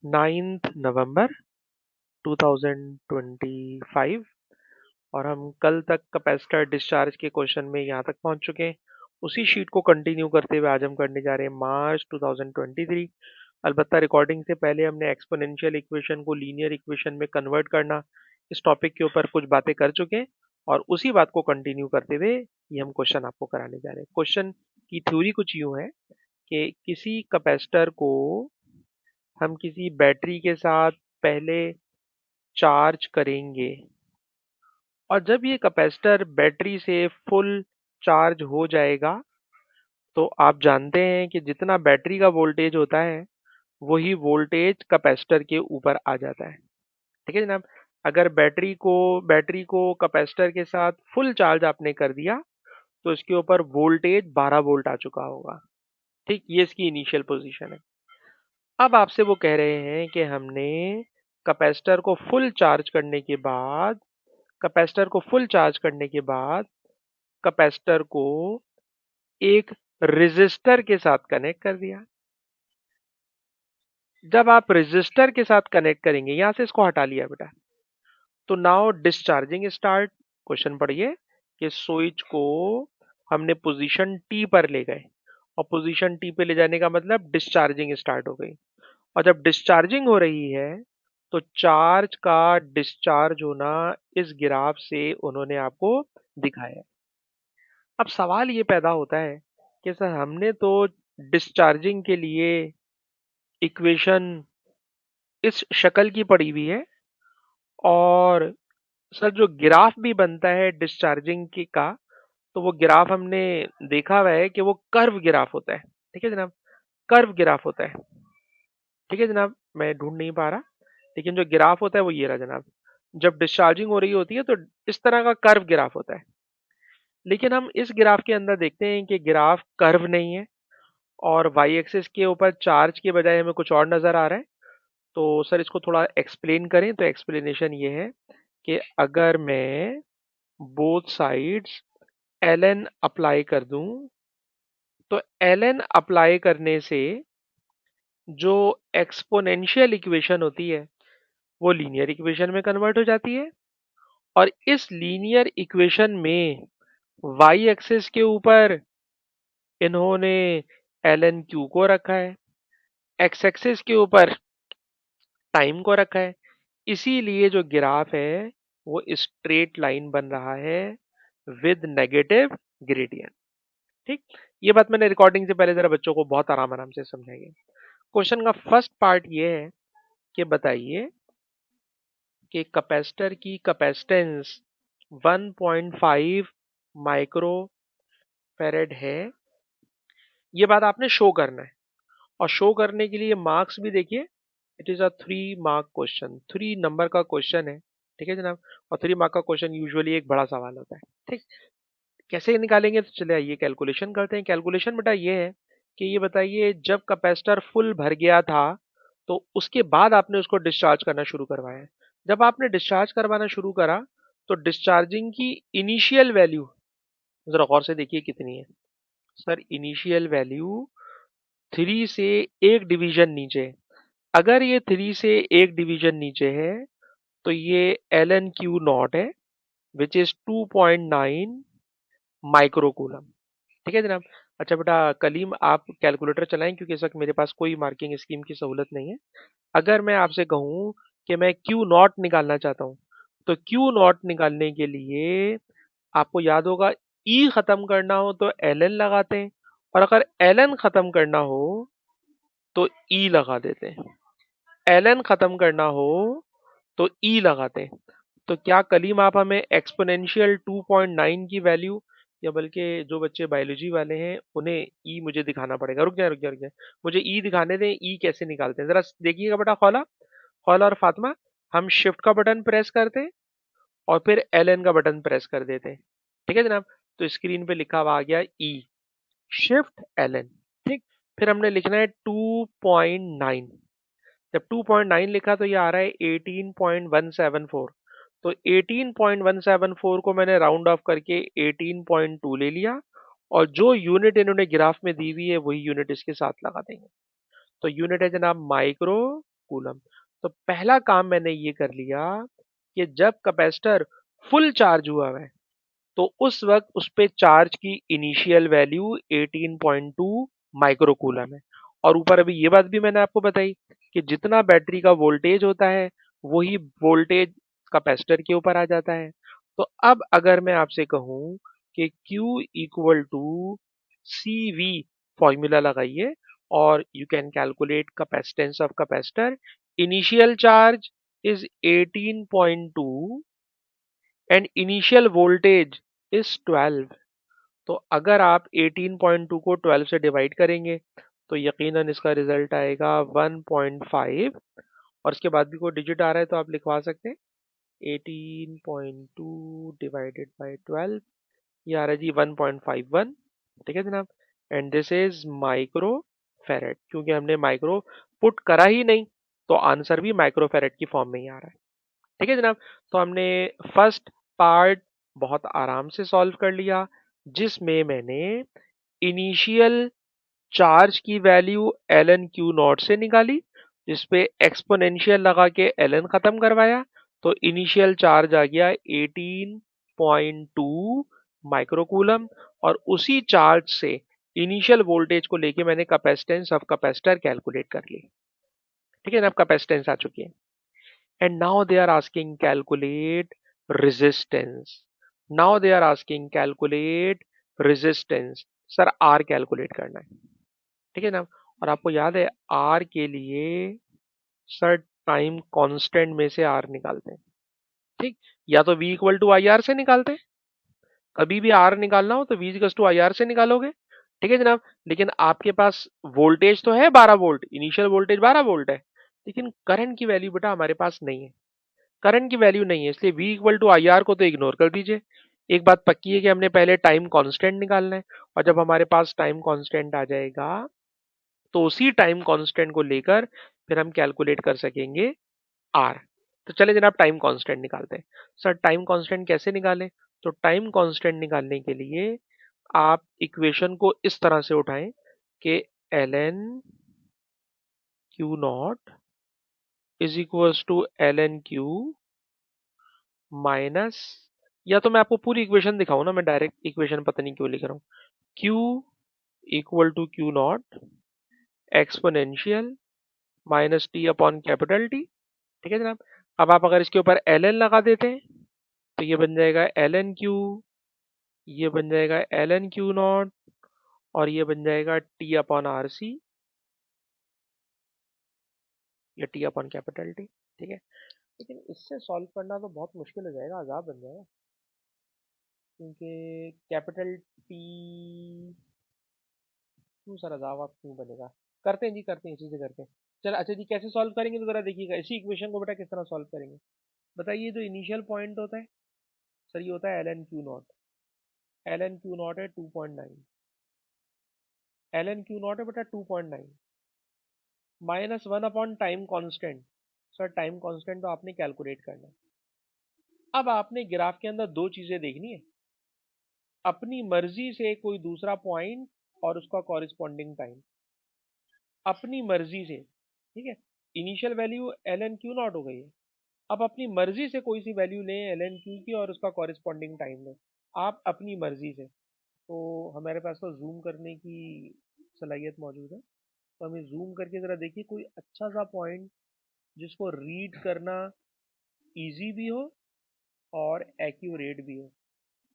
9th नवंबर 2025 और हम कल तक कैपेसिटर डिस्चार्ज के क्वेश्चन में यहाँ तक पहुँच चुके हैं। उसी शीट को कंटिन्यू करते हुए आज हम करने जा रहे हैं मार्च 2023। अलबत्ता रिकॉर्डिंग से पहले हमने एक्सपोनेंशियल इक्वेशन को लीनियर इक्वेशन में कन्वर्ट करना इस टॉपिक के ऊपर कुछ बातें कर चुके हैं और उसी बात को कंटिन्यू करते हुए ये हम क्वेश्चन आपको कराने जा रहे हैं। क्वेश्चन की थ्योरी कुछ यूं है कि किसी कैपेसिटर को हम किसी बैटरी के साथ पहले चार्ज करेंगे और जब ये कैपेसिटर बैटरी से फुल चार्ज हो जाएगा तो आप जानते हैं कि जितना बैटरी का वोल्टेज होता है वही वोल्टेज कैपेसिटर के ऊपर आ जाता है। ठीक है जनाब। अगर बैटरी को कैपेसिटर के साथ फुल चार्ज आपने कर दिया तो इसके ऊपर वोल्टेज 12 वोल्ट आ चुका होगा। ठीक, ये इसकी इनिशियल पोजीशन है। अब आपसे वो कह रहे हैं कि हमने कैपेसिटर को फुल चार्ज करने के बाद कैपेसिटर को फुल चार्ज करने के बाद कैपेसिटर को एक रेजिस्टर के साथ कनेक्ट कर दिया। जब आप रेजिस्टर के साथ कनेक्ट करेंगे, यहां से इसको हटा लिया बेटा, तो नाउ डिस्चार्जिंग स्टार्ट। क्वेश्चन पढ़िए कि स्विच को हमने पोजीशन टी पर ले गए और पोजीशन टी पे ले जाने का मतलब डिस्चार्जिंग स्टार्ट हो गई। और जब डिस्चार्जिंग हो रही है तो चार्ज का डिस्चार्ज होना इस ग्राफ से उन्होंने आपको दिखाया है। अब सवाल ये पैदा होता है कि सर हमने तो डिस्चार्जिंग के लिए इक्वेशन इस शक्ल की पड़ी हुई है और सर जो ग्राफ भी बनता है डिस्चार्जिंग की का तो वो ग्राफ हमने देखा हुआ है कि वो कर्व ग्राफ होता है। ठीक है जनाब, कर्व ग्राफ होता है। ठीक है जनाब, मैं ढूंढ नहीं पा रहा लेकिन जो ग्राफ होता है वो ये रहा जनाब। जब डिस्चार्जिंग हो रही होती है तो इस तरह का कर्व ग्राफ होता है। लेकिन हम इस ग्राफ के अंदर देखते हैं कि ग्राफ कर्व नहीं है और वाई एक्सिस के ऊपर चार्ज के बजाय हमें कुछ और नजर आ रहा है। तो सर इसको थोड़ा एक्सप्लेन करें। तो एक्सप्लेनेशन ये है कि अगर मैं both sides L N apply कर दूं तो एल एन अप्लाई करने से जो एक्सपोनेंशियल इक्वेशन होती है वो लीनियर इक्वेशन में कन्वर्ट हो जाती है और इस लीनियर इक्वेशन में वाई एक्सिस के ऊपर इन्होंने एल एन क्यू को रखा है, एक्स एक्सिस के ऊपर टाइम को रखा है। इसीलिए जो ग्राफ है वो स्ट्रेट लाइन बन रहा है विद नेगेटिव ग्रेडियंट। ठीक, ये बात मैंने रिकॉर्डिंग से पहले जरा बच्चों को बहुत आराम आराम से समझाइए। क्वेश्चन का फर्स्ट पार्ट ये है कि बताइए कि कैपेसिटर की कैपेसिटेंस 1.5 माइक्रो फेरेड है। ये बात आपने शो करना है और शो करने के लिए मार्क्स भी देखिए। It is a 3 mark question, 3 number का क्वेश्चन है। ठीक है जनाब। और 3 मार्क का क्वेश्चन यूजुअली एक बड़ा सवाल होता है। ठीक, कैसे निकालेंगे तो चले आइए कैलकुलेशन करते हैं। कैलकुलेशन बेटा ये है कि ये बताइए जब कैपेसिटर फुल भर गया था तो उसके बाद आपने उसको डिस्चार्ज करना शुरू करवाया। जब आपने डिस्चार्ज करवाना शुरू करा तो डिस्चार्जिंग की इनिशियल वैल्यू जरा गौर से देखिए कितनी है। सर इनिशियल वैल्यू 3 से एक डिवीजन नीचे है। अगर ये 3 से एक डिवीजन नीचे है तो ये एल एन क्यू नॉट है विच इज 2.9 माइक्रोकूलम। ठीक है जनाब। अच्छा बेटा कलीम आप कैलकुलेटर चलाएं क्योंकि इस वक्त मेरे पास कोई मार्किंग स्कीम की सहूलत नहीं है। अगर मैं आपसे कहूं कि मैं क्यू नॉट निकालना चाहता हूं तो क्यू नॉट निकालने के लिए आपको याद होगा ई खत्म करना हो तो एल एन लगाते हैं और अगर एल एन खत्म करना हो तो ई लगा देते हैं। एल एन खत्म करना हो तो ई लगाते हैं। तो क्या कलीम आप हमें एक्सपोनेंशियल 2.9 की वैल्यू या बल्कि जो बच्चे बायोलॉजी वाले हैं उन्हें ई मुझे दिखाना पड़ेगा। रुक जाए मुझे ई दिखाने दें। ई कैसे निकालते हैं जरा देखिएगा बेटा। खौला खौला और फातिमा, हम शिफ्ट का बटन प्रेस करते हैं और फिर एल एन का बटन प्रेस कर देते हैं। ठीक है जनाब। तो स्क्रीन पे लिखा हुआ आ गया ई, शिफ्ट एल एन। ठीक, फिर हमने लिखना है 2.9। जब 2.9 लिखा तो ये आ रहा है 18.174। तो 18.174 को मैंने राउंड ऑफ करके 18.2 ले लिया और जो यूनिट इन्होंने ग्राफ में दी हुई है वही यूनिट इसके साथ लगा देंगे। तो यूनिट है जनाब माइक्रो माइक्रोकूलम। तो पहला काम मैंने ये कर लिया कि जब कैपेसिटर फुल चार्ज हुआ है तो उस वक्त उस पे चार्ज की इनिशियल वैल्यू 18.2 माइक्रोकूलम है। और ऊपर अभी ये बात भी मैंने आपको बताई कि जितना बैटरी का वोल्टेज होता है वही वोल्टेज कैपेसिटर के ऊपर आ जाता है। तो अब अगर मैं आपसे कहूं कि Q equal to C V, formula लगाइए और you can calculate capacitance of capacitor. Initial charge is 18.2 and initial voltage is 12। तो अगर आप 18.2 को 12 से डिवाइड करेंगे तो यकीनन इसका रिजल्ट आएगा 1.5। और इसके बाद भी कोई डिजिट आ रहा है तो आप लिखवा सकते हैं 18.2 डिवाइडेड बाय 12, ये आ रहा है जी 1.51। ठीक है जनाब। एंड दिस इज माइक्रो फेरेड, क्योंकि हमने माइक्रो पुट करा ही नहीं तो आंसर भी माइक्रो फेरेड की फॉर्म में ही आ रहा है। ठीक है जनाब। तो हमने फर्स्ट पार्ट बहुत आराम से सॉल्व कर लिया, जिसमें मैंने इनिशियल चार्ज की वैल्यू एल क्यू नॉट से निकाली, जिसपे एक्सपोनेंशियल लगा के एल खत्म करवाया, तो इनिशियल चार्ज आ गया 18.2 माइक्रोकूलम। और उसी चार्ज से इनिशियल वोल्टेज को लेके मैंने कैपेसिटेंस ऑफ कैपेसिटर कैलकुलेट कर ली। ठीक है ना, अब कैपेसिटेंस आ चुकी है। And now they are asking calculate resistance. Now they are asking calculate resistance. Sir R calculate करना है। ठीक है ना। और आपको याद है R के लिए सर टाइम कांस्टेंट में से R निकालते हैं। ठीक, या तो V equal to I R से निकालते हैं, कभी भी R निकालना हो तो V equal to I R से निकालोगे। ठीक है जनाब। लेकिन आपके पास वोल्टेज तो है 12 वोल्ट, इनिशियल वोल्टेज 12 वोल्ट है, लेकिन करंट की वैल्यू बेटा हमारे पास नहीं है। करंट की वैल्यू नहीं है, इसलिए V equal to I R को तो इग्नोर कर दीजिए। एक बात पक्की है कि हमने पहले टाइम कांस्टेंट निकालना है, और जब हमारे पास टाइम कांस्टेंट आ जाएगा तो उसी टाइम कांस्टेंट को लेकर फिर हम कैलकुलेट कर सकेंगे आर। तो चले जनाब टाइम कांस्टेंट निकालते हैं। सर टाइम कांस्टेंट कैसे निकालें? तो टाइम कांस्टेंट निकालने के लिए आप इक्वेशन को इस तरह से उठाएं कि L N Q naught is equals to L N Q minus, या तो मैं आपको पूरी इक्वेशन दिखाऊं ना, मैं डायरेक्ट इक्वेशन पता नहीं क्यों लिख रहा हूँ। Q equal to Q naught exponential minus T upon capital T. ठीक है जनाब। अब आप अगर इसके ऊपर एल एन लगा देते हैं तो ये बन जाएगा एल एन क्यू, ये बन जाएगा एल एन क्यू नॉट, और ये बन जाएगा टी अपॉन आर सी, या टी अपॉन कैपिटल टी। ठीक है। लेकिन इससे सॉल्व करना तो बहुत मुश्किल हो जाएगा, अजाब बन जाएगा, क्योंकि कैपिटल टी क्यों सर अजाब आप क्यों बनेगा। करते हैं जी, करते हैं, इसी से करते हैं। चल अच्छा जी, कैसे सॉल्व करेंगे तो जरा देखिएगा इसी इक्वेशन को बेटा किस तरह सॉल्व करेंगे। बताइए, जो इनिशियल पॉइंट होता है सर ये होता है L N Q naught. L N Q naught है 2.9, एल एन क्यू नॉट है बेटा 2.9 minus 1 upon time constant. Sir time constant तो आपने कैलकुलेट करना है। अब आपने ग्राफ के अंदर दो चीजें देखनी है, अपनी मर्जी से कोई दूसरा पॉइंट और उसका कॉरिस्पॉन्डिंग टाइम, अपनी मर्जी से। ठीक है। Initial value L N Q not हो गई है, अब अपनी मर्जी से कोई सी वैल्यू लें एल एन क्यू की और उसका कॉरिस्पॉन्डिंग टाइम लें, आप अपनी मर्जी से। तो हमारे पास तो जूम करने की सलाहियत मौजूद है, तो हमें जूम करके ज़रा देखिए कोई अच्छा सा पॉइंट जिसको रीड करना इजी भी हो और एक्यूरेट भी हो।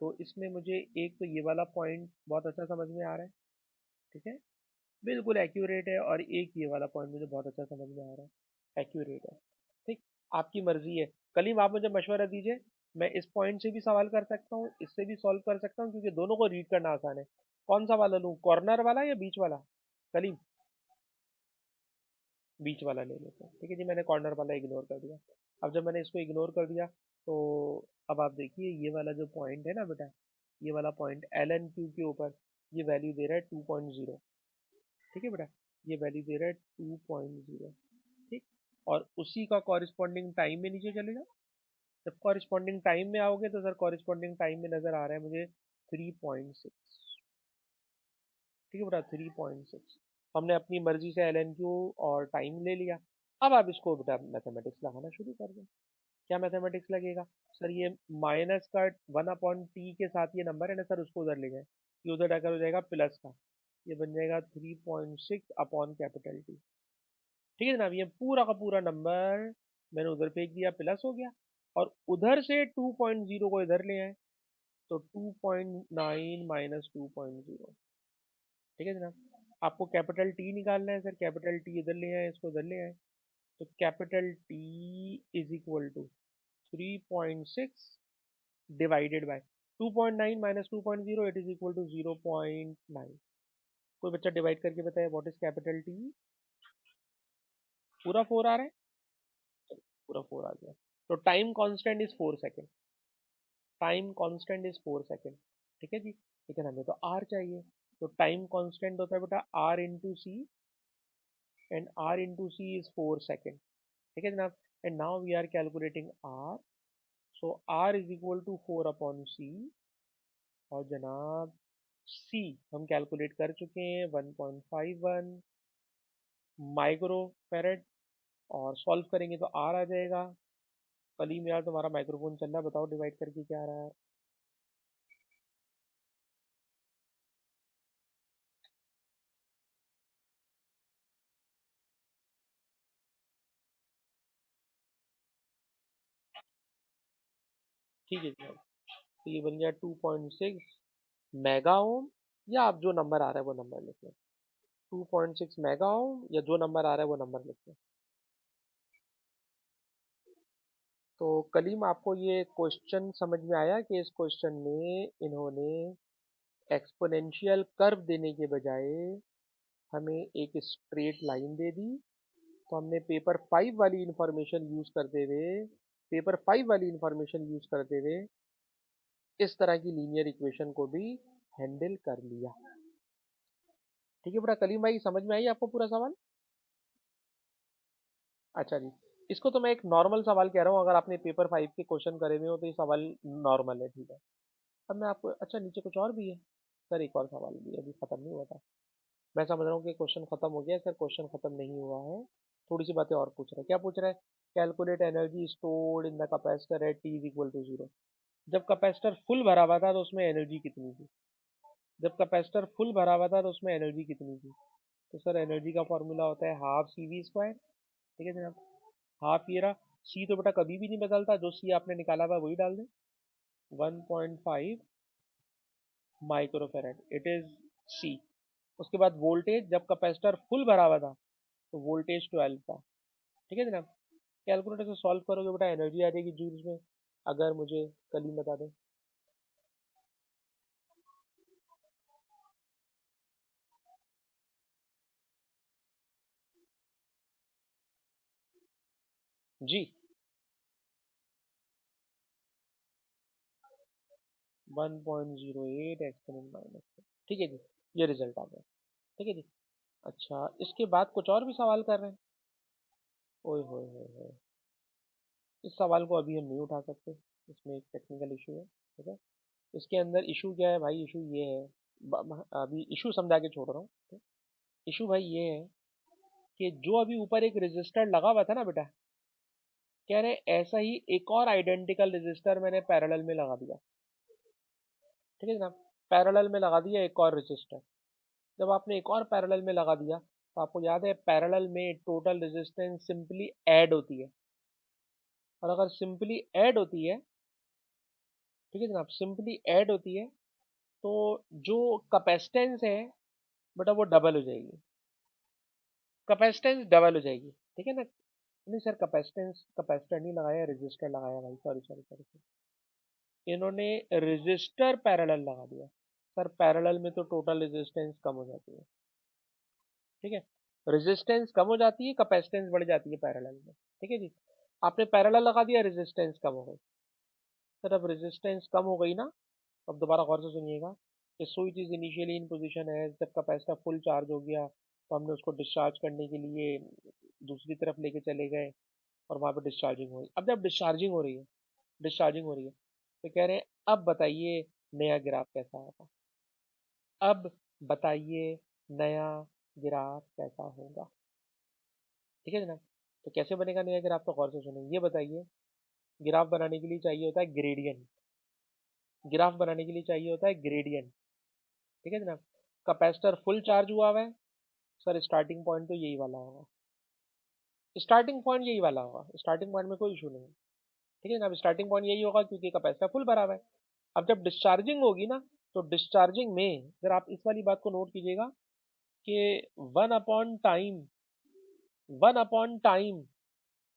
तो इसमें मुझे एक तो ये वाला पॉइंट बहुत अच्छा समझ में आ रहा है। ठीक है, बिल्कुल एक्यूरेट है, और एक ये वाला पॉइंट मुझे बहुत अच्छा समझ में आ रहा है, एक्यूरेट है। ठीक, आपकी मर्जी है। कलीम आप मुझे मशवरा दीजिए, मैं इस पॉइंट से भी सवाल कर सकता हूँ, इससे भी सॉल्व कर सकता हूँ, क्योंकि दोनों को रीड करना आसान है। कौन सा वाला लूँ, कॉर्नर वाला या बीच वाला? कलीम बीच वाला ले लेते हैं। ठीक है जी, मैंने कॉर्नर वाला इग्नोर कर दिया। अब जब मैंने इसको इग्नोर कर दिया तो अब आप देखिए ये वाला जो पॉइंट है ना बेटा, ये वाला पॉइंट एल एन क्यू के ऊपर ये वैल्यू दे रहा है 2.0। ठीक है बेटा, ये वैल्यू दे रहा है 2.0। ठीक, और उसी का कॉरिस्पॉन्डिंग टाइम में नीचे चले जाओ। जब कॉरिस्पॉन्डिंग टाइम में आओगे तो सर कॉरिस्पॉन्डिंग टाइम में नजर आ रहा है मुझे 3.6। ठीक है बेटा, 3.6। हमने अपनी मर्जी से एल एन क्यू और टाइम ले लिया। अब आप इसको बेटा मैथमेटिक्स लगाना शुरू कर दें। क्या मैथमेटिक्स लगेगा? सर ये माइनस का 1/t के साथ ये नंबर है ना सर, उसको उधर ले जाए, ये उधर जाकर हो जाएगा प्लस का, ये बन जाएगा 3.6 अपॉन कैपिटल टी। ठीक है जनाब, ये पूरा का पूरा नंबर मैंने उधर फेंक दिया, प्लस हो गया, और उधर से 2.0 को इधर ले आए, तो 2.9 माइनस 2.0। ठीक है जनाब, आपको कैपिटल टी निकालना है सर, कैपिटल टी इधर ले आए, इसको इधर ले आए, तो capital T is equal to 3.6 divided by 2.9 minus 2.0, it is equal to 0.9। कोई बच्चा डिवाइड करके बताए व्हाट इज कैपिटल टी? पूरा 4 आ रहा है? पूरा 4 आ गया। तो time constant is 4 second, time constant is 4 second. ठीक है जी, लेकिन हमें तो आर चाहिए, तो टाइम कांस्टेंट होता है बेटा R into C, and R into C is 4 second. ठीक है जनाब, and now we are calculating R, so R is equal to 4/c, और जनाब सी हम कैलकुलेट कर चुके हैं 1.51 माइक्रो फेरेड, और सॉल्व करेंगे तो आर आ जाएगा। कलीम यार तुम्हारा माइक्रोफोन चल रहा है, बताओ डिवाइड करके क्या आ रहा है? ठीक है जनाब, तो ये बन गया 2.6 मेगा ओम, या आप जो नंबर आ रहा है वो नंबर लिख लें, 2.6 मेगा ओम, या जो नंबर आ रहा है वो नंबर लिख लें। तो कलीम आपको ये क्वेश्चन समझ में आया कि इस क्वेश्चन में इन्होंने एक्सपोनेंशियल कर्व देने के बजाय हमें एक स्ट्रेट लाइन दे दी, तो हमने पेपर 5 वाली इंफॉर्मेशन यूज करते हुए इस तरह की लीनियर इक्वेशन को भी हैंडल कर लिया। ठीक है बेटा, कलीम भाई समझ में आई आपको पूरा सवाल? अच्छा जी, इसको तो मैं एक नॉर्मल सवाल कह रहा हूँ, अगर आपने पेपर 5 के क्वेश्चन करे हुए हो तो ये सवाल नॉर्मल है। ठीक है, अब मैं आपको, अच्छा नीचे कुछ और भी है सर, एक और सवाल भी है, अभी खत्म नहीं हुआ था। मैं समझ रहा हूँ कि क्वेश्चन खत्म हो गया सर, क्वेश्चन खत्म नहीं हुआ है, थोड़ी सी बातें और पूछ रहा है। क्या पूछ रहा है? Calculate energy stored in the capacitor at T is equal to 0। जब कैपेसिटर फुल भरा हुआ था तो उसमें एनर्जी कितनी थी? जब कैपेसिटर फुल भरा हुआ था तो उसमें एनर्जी कितनी थी? तो सर एनर्जी का फॉर्मूला होता है हाफ सी वी स्क्वायर। ठीक है जनाब, हाफ ये रहा, सी तो बेटा कभी भी नहीं बदलता, जो सी आपने निकाला हुआ वही डाल दें, 1.5 माइक्रोफेरेड, इट इज सी। उसके बाद वोल्टेज, जब कैपेसिटर फुल भरा हुआ था तो वोल्टेज 12 था। ठीक है जनाब, कैलकुलेटर से सॉल्व करोगे बेटा एनर्जी आ जाएगी जूल्स में, अगर मुझे कल ही बता दें। जी, 1.08 एक्सपोनेंट माइनस। ठीक है जी, ये रिजल्ट आ गया। ठीक है जी, अच्छा इसके बाद कुछ और भी सवाल कर रहे हैं? ओए होए होए होए, इस सवाल को अभी हम नहीं उठा सकते, इसमें एक टेक्निकल इशू है। ठीक है, इसके अंदर इशू क्या है भाई? इशू ये है, अभी इशू समझा के छोड़ रहा हूँ। इशू भाई ये है कि जो अभी ऊपर एक रजिस्टर लगा हुआ था ना बेटा, कह रहे ऐसा ही एक और आइडेंटिकल रजिस्टर मैंने पैरेलल में लगा दिया। ठीक है जनाब, पैरेलल में लगा दिया एक और रजिस्टर। जब आपने एक और पैरेलल में लगा दिया, तो आपको याद है पैरेलल में टोटल रेजिस्टेंस सिंपली ऐड होती है, और अगर सिंपली ऐड होती है, ठीक है जनाब, सिंपली ऐड होती है, तो जो कैपेसिटेंस है बेटा वो डबल हो जाएगी, कैपेसिटेंस डबल हो जाएगी। ठीक है ना? नहीं सर, कैपेसिटेंस कैपेसिटर नहीं लगाया, रजिस्टर लगाया भाई, सॉरी सॉरी सॉरी। इन्होंने रजिस्टर पैरेलल लगा दिया। सर पैरेलल में तो टोटल रेजिस्टेंस कम हो जाती है। ठीक है, रेजिस्टेंस कम हो जाती है, कैपेसिटेंस बढ़ जाती है पैरेलल में। ठीक है जी, आपने पैरेलल लगा दिया, रेजिस्टेंस कम हो गई। सर अब रेजिस्टेंस कम हो गई ना, अब दोबारा गौर से सुनिएगा, कि switch is initially in position है, जब कैपेसिटर फुल चार्ज हो गया तो हमने उसको डिस्चार्ज करने के लिए दूसरी तरफ लेके चले गए, और वहां पे डिस्चार्जिंग हुई। अब जब डिस्चार्जिंग हो रही है, तो कह रहे हैं अब बताइए नया ग्राफ कैसा होगा, अब बताइए नया ग्राफ कैसा होगा। ठीक है जनाब, तो कैसे बनेगा नया ग्राफ, तो गौर से सुनो। ये बताइए, ग्राफ बनाने के लिए चाहिए होता है ग्रेडियंट। ग्राफ बनाने के लिए चाहिए होता है ग्रेडियंट, ठीक है जनाब। कैपेसिटर फुल चार्ज हुआ हुआ है, सर स्टार्टिंग पॉइंट तो यही वाला होगा, स्टार्टिंग पॉइंट यही वाला होगा, स्टार्टिंग पॉइंट में कोई इशू नहीं है, ठीक है जनाब। स्टार्टिंग पॉइंट यही होगा क्योंकि कैपेसिटर फुल भरा हुआ है। अब जब डिस्चार्जिंग होगी ना, तो डिस्चार्जिंग में अगर आप इस वाली बात को नोट कीजिएगा कि one upon time, one upon time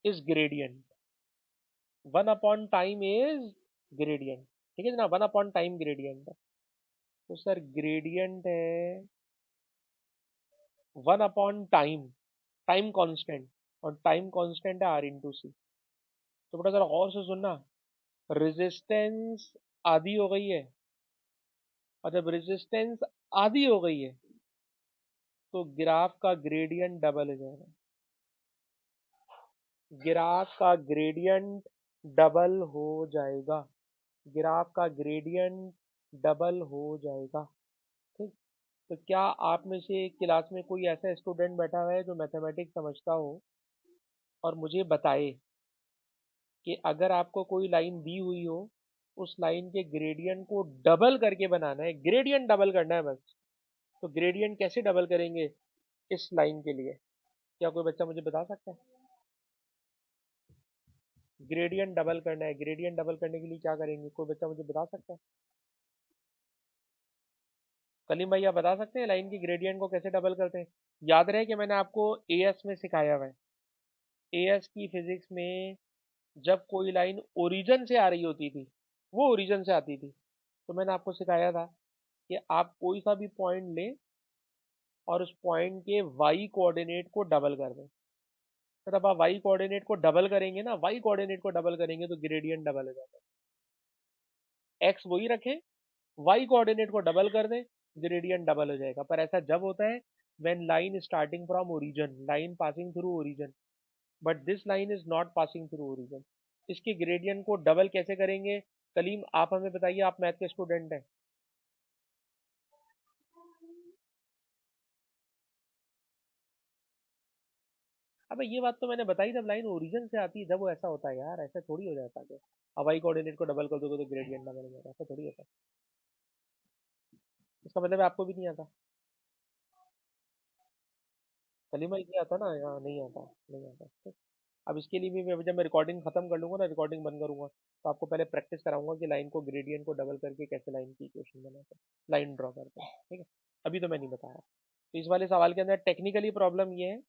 is gradient, one upon time is gradient, ठीक है जनाब। वन अपॉन टाइम ग्रेडियंट है। तो सर ग्रेडियंट है one upon time, time constant, और टाइम कांस्टेंट है आर इंटू सी। तो बेटा जरा गौर से सुनना, रेजिस्टेंस आधी हो गई है, और जब रेजिस्टेंस आधी हो गई है तो ग्राफ का ग्रेडियंट डबल हो जाएगा, ग्राफ का ग्रेडियंट डबल हो जाएगा, ग्राफ का ग्रेडियंट डबल हो जाएगा, ठीक। तो क्या आप में से क्लास में कोई ऐसा स्टूडेंट बैठा हुआ है जो मैथमेटिक्स समझता हो और मुझे बताए कि अगर आपको कोई लाइन दी हुई हो, उस लाइन के ग्रेडियंट को डबल करके बनाना है, ग्रेडियंट डबल करना है बस, तो ग्रेडियंट कैसे डबल करेंगे इस लाइन के लिए, क्या कोई बच्चा मुझे बता सकता है? ग्रेडियंट डबल करना है, ग्रेडियंट डबल करने के लिए क्या करेंगे, कोई बच्चा मुझे बता सकता है? कलीम भाई आप बता सकते हैं लाइन की ग्रेडियंट को कैसे डबल करते हैं? याद रहे कि मैंने आपको एएस में सिखाया हुआ है, एएस की फिजिक्स में जब कोई लाइन ओरिजिन से आ रही होती थी, वो ओरिजिन से आती थी, तो मैंने आपको सिखाया था कि आप कोई सा भी पॉइंट लें और उस पॉइंट के वाई कोऑर्डिनेट को डबल कर दें। तो जब आप वाई कोऑर्डिनेट को डबल करेंगे ना, वाई कोऑर्डिनेट को डबल करेंगे तो ग्रेडियंट डबल हो जाता है। एक्स वही रखें, वाई कोऑर्डिनेट को डबल कर दें, ग्रेडियंट डबल हो जाएगा। पर ऐसा जब होता है when line starting from origin, line passing through origin, but this line is not passing through origin. इसके ग्रेडियंट को डबल कैसे करेंगे? कलीम आप हमें बताइए, आप मैथ के स्टूडेंट हैं। अबे ये बात तो मैंने बताई, जब लाइन ओरिजिन से आती है जब वो ऐसा होता है यार, ऐसा थोड़ी हो जाता है। अब वाई कोऑर्डिनेट को डबल कर दोगे तो ग्रेडियंट डबल हो जाएगा, ऐसा थोड़ी होता है। इसका मतलब है आपको भी नहीं आता। कलीमा नहीं आता ना, यहाँ नहीं आता, नहीं आता, ठीक। अब इसके लिए भी मैं, जब मैं रिकॉर्डिंग खत्म कर लूंगा ना, रिकॉर्डिंग बंद करूंगा, तो आपको पहले प्रैक्टिस कराऊंगा कि लाइन को ग्रेडियंट को डबल करके कैसे लाइन की इक्वेशन बनाते हैं, लाइन ड्रॉ करते हैं, ठीक है। अभी तो मैं नहीं बता रहा। तो इस वाले सवाल के अंदर टेक्निकली प्रॉब्लम ये है,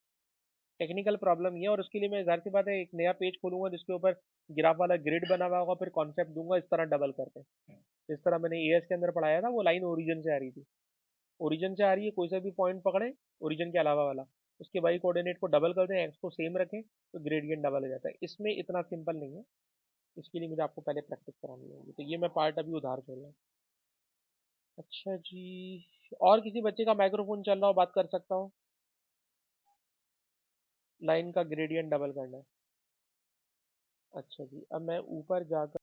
टेक्निकल प्रॉब्लम ये है, और उसके लिए मैं जाहिर सी बात है एक नया पेज खोलूंगा जिसके ऊपर ग्राफ वाला ग्रिड बना हुआ होगा, फिर कॉन्सेप्ट दूंगा इस तरह डबल करके। जिस तरह मैंने एएस के अंदर पढ़ाया था, वो लाइन ओरिजिन से आ रही थी, ओरिजिन से आ रही है, कोई सा भी पॉइंट पकड़े ओरिजिन के अलावा वाला, उसके वाई कोऑर्डिनेट को डबल कर दें, एक्स को सेम रखें, तो ग्रेडियंट डबल हो जाता है। इसमें इतना सिंपल नहीं है, इसके लिए मुझे आपको पहले प्रैक्टिस करानी होगी, तो ये मैं पार्ट अभी उधार छोड़ रहा हूँ। अच्छा जी, और किसी बच्चे का माइक्रोफोन चल रहा हो, बात कर सकता हो? लाइन का ग्रेडियंट डबल करना है। अच्छा जी, अब मैं ऊपर जाकर